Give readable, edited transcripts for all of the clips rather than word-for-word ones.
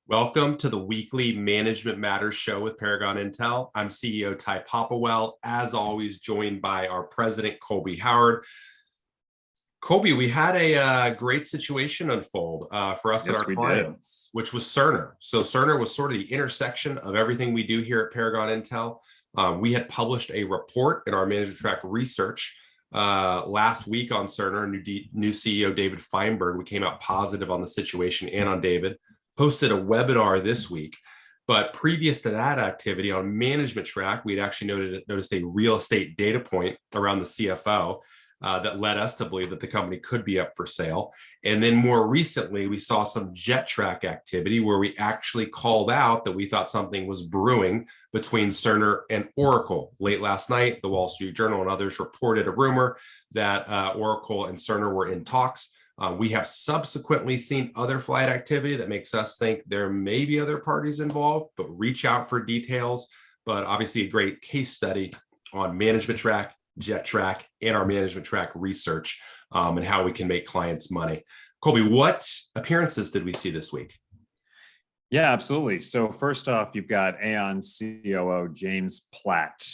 Welcome to the weekly Management Matters show with Paragon Intel. I'm CEO Ty Popplewell, as always, joined by our president, Colby Howard. Colby, we had a great situation unfold for us and our clients, which was CERN. So CERN was sort of the intersection of everything we do here at Paragon Intel. We had published a report in our Management Track research last week on CERN. New CEO David Feinberg. We came out positive on the situation and on David. Posted a webinar this week, but previous to that activity on Management Track, we'd actually noticed a real estate data point around the CFO that led us to believe that the company could be up for sale. And then more recently, we saw some jet track activity where we actually called out that we thought something was brewing between CERN and Oracle. Late last night, the Wall Street Journal and others reported a rumor that Oracle and CERN were in talks. We have subsequently seen other flight activity that makes us think there may be other parties involved, but reach out for details. But obviously a great case study on Management Track, Jet Track, and our Management Track research and how we can make clients money. Colby, what appearances did we see this week? Yeah, absolutely. So first off, you've got Aon COO James Platt.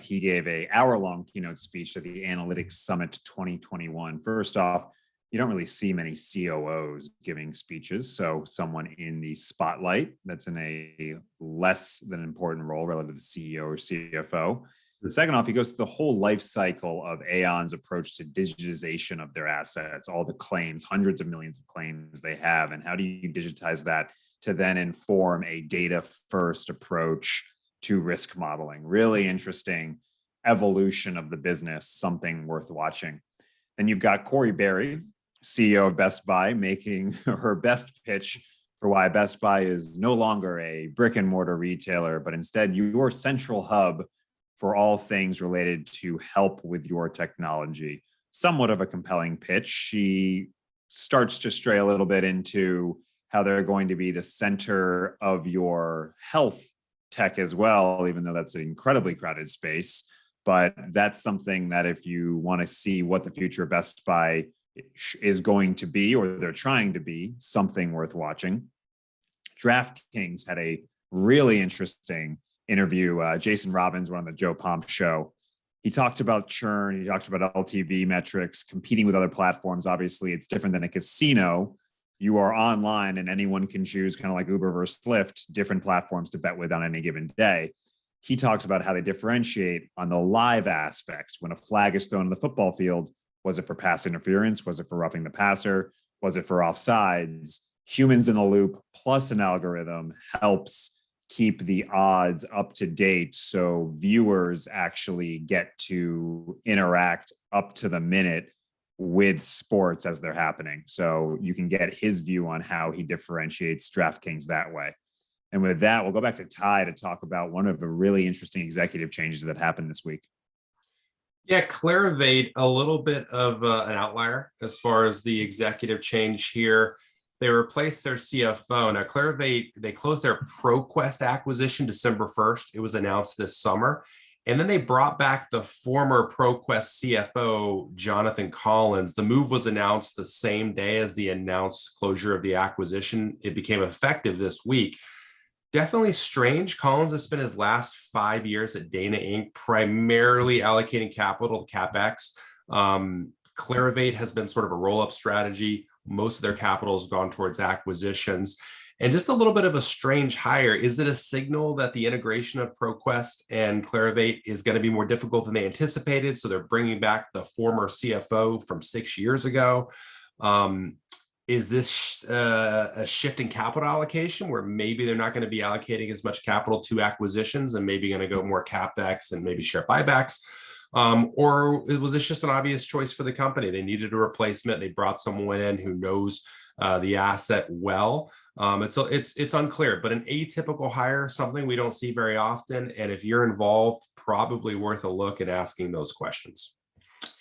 He gave an hour-long keynote speech at the Analytics Summit 2021. First off, you don't really see many COOs giving speeches. So someone in the spotlight that's in a less than important role relative to CEO or CFO. Second off, he goes through the whole life cycle of Aon's approach to digitization of their assets, all the claims, hundreds of millions of claims they have, and how do you digitize that to then inform a data-first approach to risk modeling. Really interesting evolution of the business, something worth watching. Then you've got Corie, CEO of Best Buy, making her best pitch for why Best Buy is no longer a brick and mortar retailer, but instead your central hub for all things related to help with your technology. Somewhat of a compelling pitch. She starts to stray a little bit into how they're going to be the center of your health tech as well, even though that's an incredibly crowded space. But that's something that if you want to see what the future of Best Buy is going to be, or they're trying to be, something worth watching. DraftKings had a really interesting interview. Jason Robbins went on the Joe Pomp show. He talked about churn. He talked about LTV metrics, competing with other platforms. Obviously, it's different than a casino. You are online and anyone can choose, kind of like Uber versus Lyft, different platforms to bet with on any given day. He talks about how they differentiate on the live aspect. When a flag is thrown in the football field, was it for pass interference? Was it for roughing the passer? Was it for offsides? Humans in the loop plus an algorithm helps keep the odds up to date so viewers actually get to interact up to the minute with sports as they're happening. So you can get his view on how he differentiates DraftKings that way. And with that, we'll go back to Ty to talk about one of the really interesting executive changes that happened this week. Yeah, Clarivate, a little bit of an outlier as far as the executive change here. They replaced their CFO. Now, Clarivate, they closed their ProQuest acquisition December 1st. It was announced this summer. And then they brought back the former ProQuest CFO, Jonathan Collins. The move was announced the same day as the announced closure of the acquisition. It became effective this week. Definitely strange. Collins has spent his last 5 years at Dana Inc., primarily allocating capital to CapEx. Clarivate has been sort of a roll-up strategy. Most of their capital has gone towards acquisitions. And just a little bit of a strange hire. Is it a signal that the integration of ProQuest and Clarivate is going to be more difficult than they anticipated? So they're bringing back the former CFO from 6 years ago. Is this a shift in capital allocation where maybe they're not going to be allocating as much capital to acquisitions and maybe going to go more CapEx and maybe share buybacks? Or was this just an obvious choice for the company? They needed a replacement. They brought someone in who knows the asset well. It's unclear, but an atypical hire, something we don't see very often. And if you're involved, probably worth a look at asking those questions.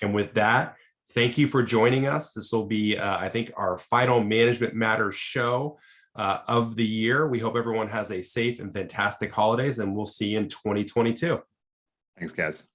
And with that, thank you for joining us. This will be, I think, our final Management Matters show of the year. We hope everyone has a safe and fantastic holidays, and we'll see you in 2022. Thanks, guys.